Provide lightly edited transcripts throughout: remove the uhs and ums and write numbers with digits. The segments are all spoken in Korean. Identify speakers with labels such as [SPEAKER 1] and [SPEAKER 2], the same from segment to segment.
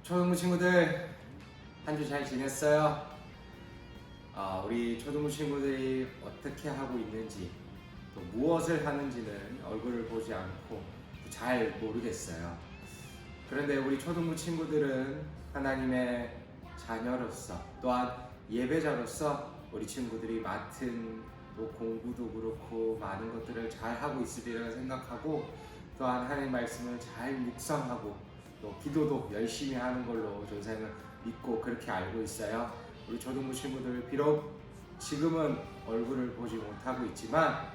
[SPEAKER 1] 초등부 친구들 한 주 잘 지냈어요? 우리 초등부 친구들이 어떻게 하고 있는지 또 무엇을 하는지는 얼굴을 보지 않고 잘 모르겠어요. 그런데 우리 초등부 친구들은 하나님의 자녀로서 또한 예배자로서 우리 친구들이 맡은 또 공부도 그렇고 많은 것들을 잘 하고 있으리라 생각하고 또한 하나님 말씀을 잘 묵상하고 또 기도도 열심히 하는 걸로 전생을 믿고 그렇게 알고 있어요. 우리 초등부 친구들 비록 지금은 얼굴을 보지 못하고 있지만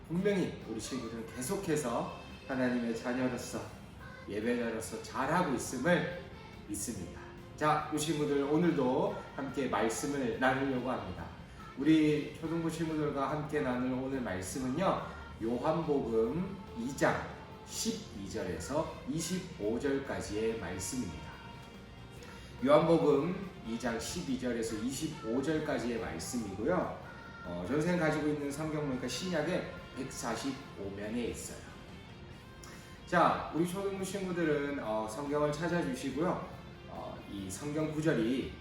[SPEAKER 1] 분명히 우리 친구들은 계속해서 하나님의 자녀로서 예배자로서 잘하고 있음을 믿습니다. 자, 우리 친구들 오늘도 함께 말씀을 나누려고 합니다. 우리 초등부 친구들과 함께 나눌 오늘 말씀은요, 요한복음 2장 12절에서 25절까지의 말씀입니다. 요한복음 2장 12절에서 25절까지의 말씀이고요. 전생 가지고 있는 성경 보니까 신약의 145면에 있어요. 자, 우리 초등부 친구들은 성경을 찾아주시고요. 이 성경 구절이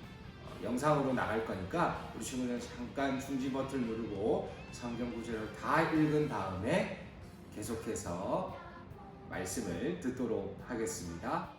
[SPEAKER 1] 영상으로 나갈 거니까 우리 친구들은 잠깐 중지 버튼 누르고 성경 구절을 다 읽은 다음에 계속해서 말씀을 듣도록 하겠습니다.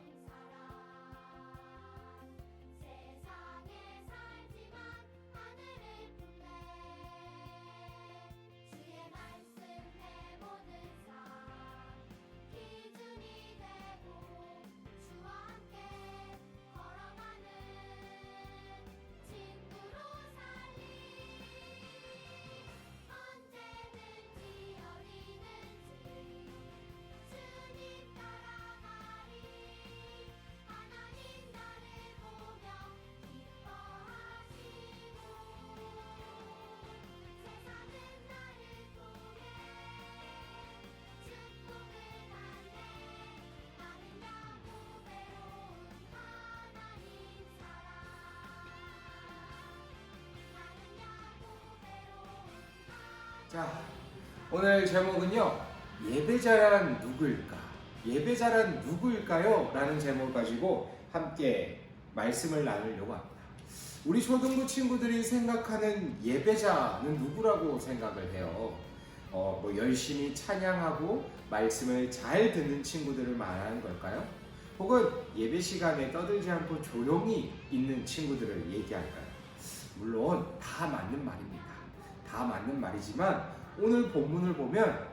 [SPEAKER 1] 자, 오늘 제목은요, 예배자란 누구일까? 예배자란 누구일까요? 라는 제목을 가지고 함께 말씀을 나누려고 합니다. 우리 초등부 친구들이 생각하는 예배자는 누구라고 생각을 해요? 열심히 찬양하고 말씀을 잘 듣는 친구들을 말하는 걸까요? 혹은 예배 시간에 떠들지 않고 조용히 있는 친구들을 얘기할까요? 물론 다 맞는 말입니다. 다 맞는 말이지만 오늘 본문을 보면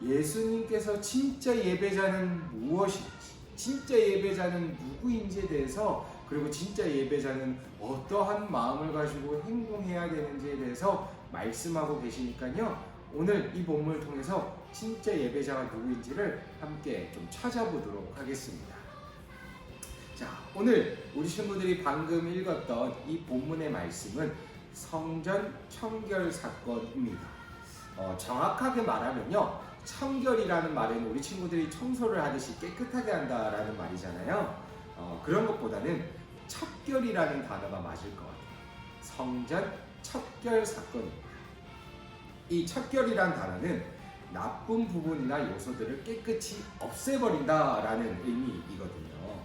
[SPEAKER 1] 예수님께서 진짜 예배자는 무엇인지, 진짜 예배자는 누구인지에 대해서, 그리고 진짜 예배자는 어떠한 마음을 가지고 행동해야 되는지에 대해서 말씀하고 계시니까요, 오늘 이 본문을 통해서 진짜 예배자가 누구인지를 함께 좀 찾아보도록 하겠습니다. 자, 오늘 우리 친구들이 방금 읽었던 이 본문의 말씀은 성전 청결 사건입니다. 정확하게 말하면요, 청결이라는 말은 우리 친구들이 청소를 하듯이 깨끗하게 한다라는 말이잖아요. 그런 것보다는 척결이라는 단어가 맞을 것 같아요. 성전 척결 사건입니다. 이 척결이라는 단어는 나쁜 부분이나 요소들을 깨끗이 없애버린다라는 의미이거든요.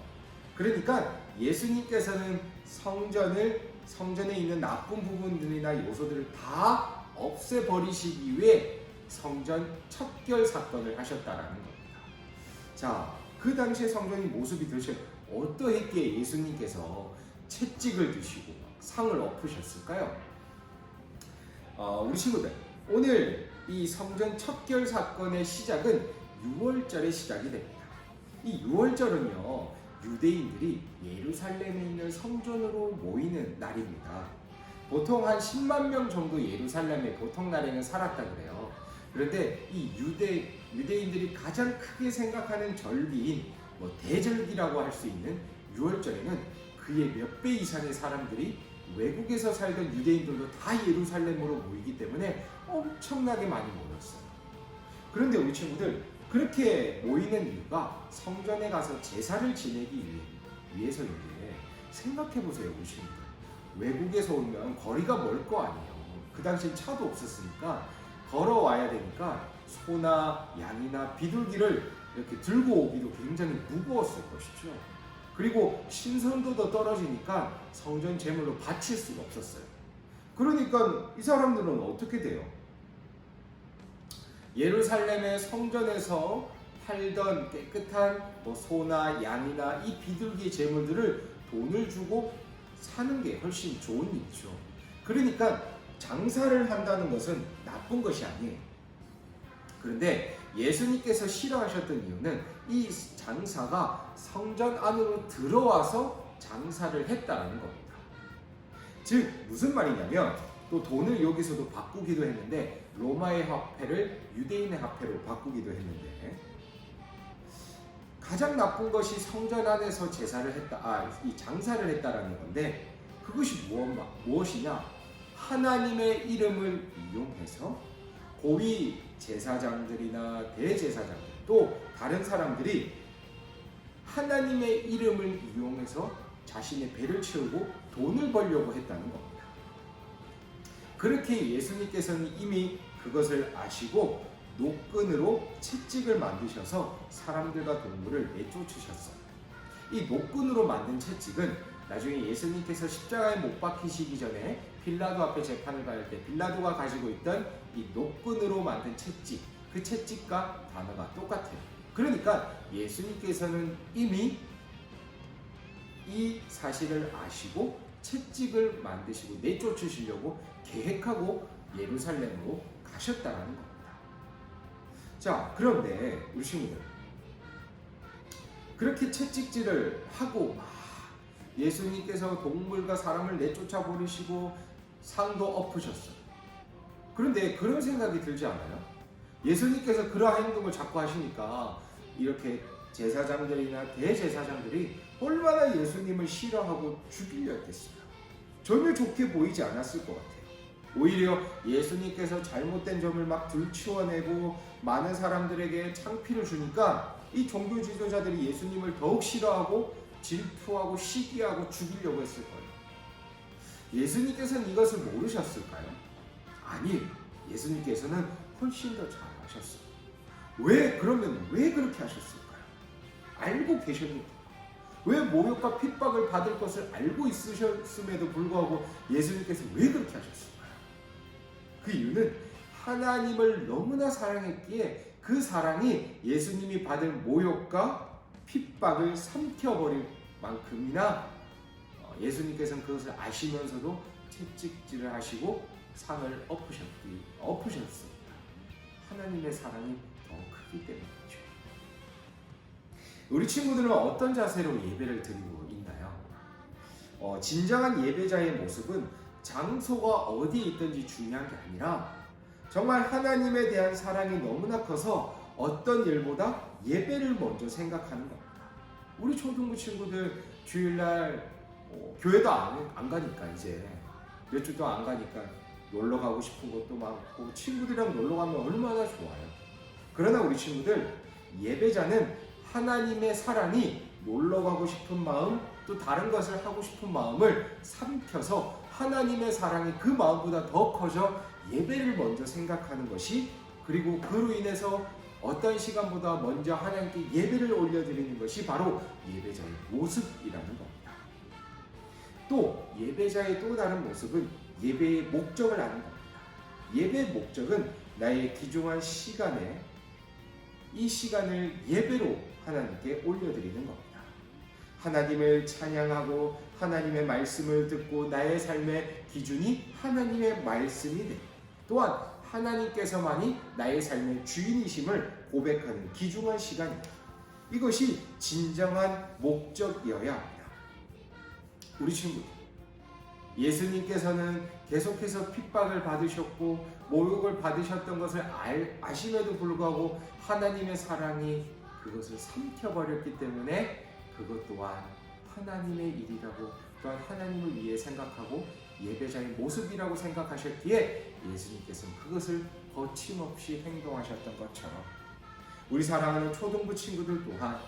[SPEAKER 1] 그러니까 예수님께서는 성전에 있는 나쁜 부분들이나 요소들을 다 없애버리시기 위해 성전 척결 사건을 하셨다라는 겁니다. 자, 그 당시의 성전의 모습이 도대체 어떠했기에 예수님께서 채찍을 드시고 상을 엎으셨을까요? 우리 친구들, 오늘 이 성전 척결 사건의 시작은 6월절에 시작이 됩니다. 이 6월절은요, 유대인들이 예루살렘에 있는 성전으로 모이는 날입니다. 보통 한 10만 명 정도 예루살렘에 보통 날에는 살았다 그래요. 그런데 이 유대인들이 가장 크게 생각하는 절기인 대절기라고 할 수 있는 6월절에는 그의 몇 배 이상의 사람들이 외국에서 살던 유대인들도 다 예루살렘으로 모이기 때문에 엄청나게 많이 모였어요. 그런데 우리 친구들, 그렇게 모이는 이유가 성전에 가서 제사를 지내기 위해서인데, 생각해보세요. 우리 친구들, 외국에서 오면 거리가 멀 거 아니에요. 그 당시엔 차도 없었으니까 걸어와야 되니까 소나 양이나 비둘기를 이렇게 들고 오기도 굉장히 무거웠을 것이죠. 그리고 신선도도 떨어지니까 성전 제물로 바칠 수가 없었어요. 그러니까 이 사람들은 어떻게 돼요? 예루살렘의 성전에서 팔던 깨끗한 소나 양이나 이 비둘기 제물들을 돈을 주고 사는 게 훨씬 좋은 일이죠. 그러니까 장사를 한다는 것은 나쁜 것이 아니에요. 그런데 예수님께서 싫어하셨던 이유는 이 장사가 성전 안으로 들어와서 장사를 했다는 겁니다. 즉 무슨 말이냐면 또 돈을 여기서도 바꾸기도 했는데 로마의 화폐를 유대인의 화폐로 바꾸기도 했는데 가장 나쁜 것이 성전 안에서 제사를 했다, 이 장사를 했다라는 건데 그것이 무엇이냐? 하나님의 이름을 이용해서 고위 제사장들이나 대제사장들 또 다른 사람들이 하나님의 이름을 이용해서 자신의 배를 채우고 돈을 벌려고 했다는 겁니다. 그렇게 예수님께서는 이미 그것을 아시고 노끈으로 채찍을 만드셔서 사람들과 동물을 내쫓으셨어요. 이 노끈으로 만든 채찍은 나중에 예수님께서 십자가에 못 박히시기 전에 빌라도 앞에 재판을 받을 때 빌라도가 가지고 있던 이 노끈으로 만든 채찍, 그 채찍과 단어가 똑같아요. 그러니까 예수님께서는 이미 이 사실을 아시고 채찍을 만드시고 내쫓으시려고 계획하고 예루살렘으로 가셨다는 겁니다. 자, 그런데 우리 친구들 그렇게 채찍질을 하고 예수님께서 동물과 사람을 내쫓아 버리시고 상도 엎으셨어요. 그런데 그런 생각이 들지 않아요? 예수님께서 그러한 행동을 자꾸 하시니까 이렇게 제사장들이나 대제사장들이 얼마나 예수님을 싫어하고 죽이려 했겠어요. 전혀 좋게 보이지 않았을 것 같아요. 오히려 예수님께서 잘못된 점을 막 들추어내고 많은 사람들에게 창피를 주니까 이 종교 지도자들이 예수님을 더욱 싫어하고 질투하고 시기하고 죽이려고 했을 거예요. 예수님께서는 이것을 모르셨을까요? 아니, 예수님께서는 훨씬 더 잘 아셨어요. 그러면 왜 그렇게 하셨을까요? 알고 계셨는데 왜 모욕과 핍박을 받을 것을 알고 있으셨음에도 불구하고 예수님께서 왜 그렇게 하셨을까요? 그 이유는 하나님을 너무나 사랑했기에 그 사랑이 예수님이 받을 모욕과 핍박을 삼켜버릴 만큼이나 예수님께서는 그것을 아시면서도 채찍질을 하시고 상을 엎으셨습니다. 하나님의 사랑이 더 크기 때문이죠. 우리 친구들은 어떤 자세로 예배를 드리고 있나요? 진정한 예배자의 모습은 장소가 어디에 있든지 중요한 게 아니라 정말 하나님에 대한 사랑이 너무나 커서 어떤 일보다 예배를 먼저 생각하는 겁니다. 우리 초등부 친구들 주일날 교회도 안 가니까 이제 몇 주 동안 안 가니까 놀러 가고 싶은 것도 많고 친구들이랑 놀러 가면 얼마나 좋아요. 그러나 우리 친구들 예배자는 하나님의 사랑이 놀러 가고 싶은 마음 또 다른 것을 하고 싶은 마음을 삼켜서 하나님의 사랑이 그 마음보다 더 커져 예배를 먼저 생각하는 것이 그리고 그로 인해서 어떤 시간보다 먼저 하나님께 예배를 올려드리는 것이 바로 예배자의 모습이라는 겁니다. 또 예배자의 또 다른 모습은 예배의 목적을 아는 겁니다. 예배의 목적은 나의 귀중한 시간에 이 시간을 예배로 하나님께 올려드리는 겁니다. 하나님을 찬양하고 하나님의 말씀을 듣고 나의 삶의 기준이 하나님의 말씀이 되고 또한 하나님께서만이 나의 삶의 주인이심을 고백하는 귀중한 시간입니다. 이것이 진정한 목적이어야 합니다. 우리 친구들, 예수님께서는 계속해서 핍박을 받으셨고 모욕을 받으셨던 것을 아심에도 불구하고 하나님의 사랑이 그것을 삼켜버렸기 때문에 그것 또한 하나님의 일이라고 또한 하나님을 위해 생각하고 예배자의 모습이라고 생각하셨기에 예수님께서는 그것을 거침없이 행동하셨던 것처럼 우리 사랑하는 초등부 친구들 또한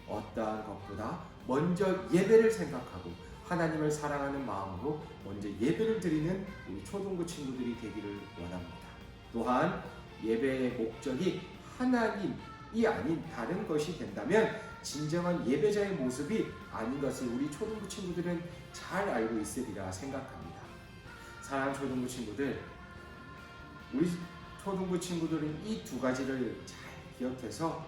[SPEAKER 1] 어떠한 것보다 먼저 예배를 생각하고 하나님을 사랑하는 마음으로 먼저 예배를 드리는 우리 초등부 친구들이 되기를 원합니다. 또한 예배의 목적이 하나님이 아닌 다른 것이 된다면 진정한 예배자의 모습이 아닌 것을 우리 초등부 친구들은 잘 알고 있으리라 생각합니다. 사랑하는 초등부 친구들, 우리 초등부 친구들은 이 두 가지를 잘 기억해서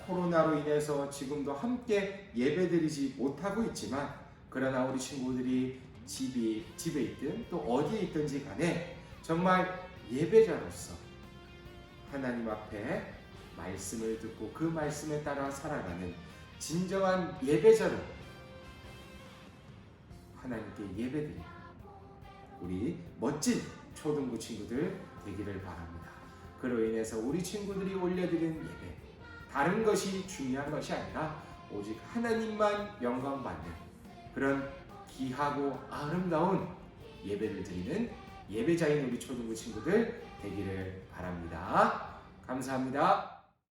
[SPEAKER 1] 코로나로 인해서 지금도 함께 예배드리지 못하고 있지만, 그러나 우리 친구들이 집에 있든 또 어디에 있든지 간에 정말 예배자로서 하나님 앞에 말씀을 듣고 그 말씀에 따라 살아가는 진정한 예배자로 하나님께 예배드리는 우리 멋진 초등부 친구들 되기를 바랍니다. 그로 인해서 우리 친구들이 올려드리는 예배, 다른 것이 중요한 것이 아니라 오직 하나님만 영광 받는 그런 귀하고 아름다운 예배를 드리는 예배자인 우리 초등부 친구들 되기를 바랍니다. 감사합니다.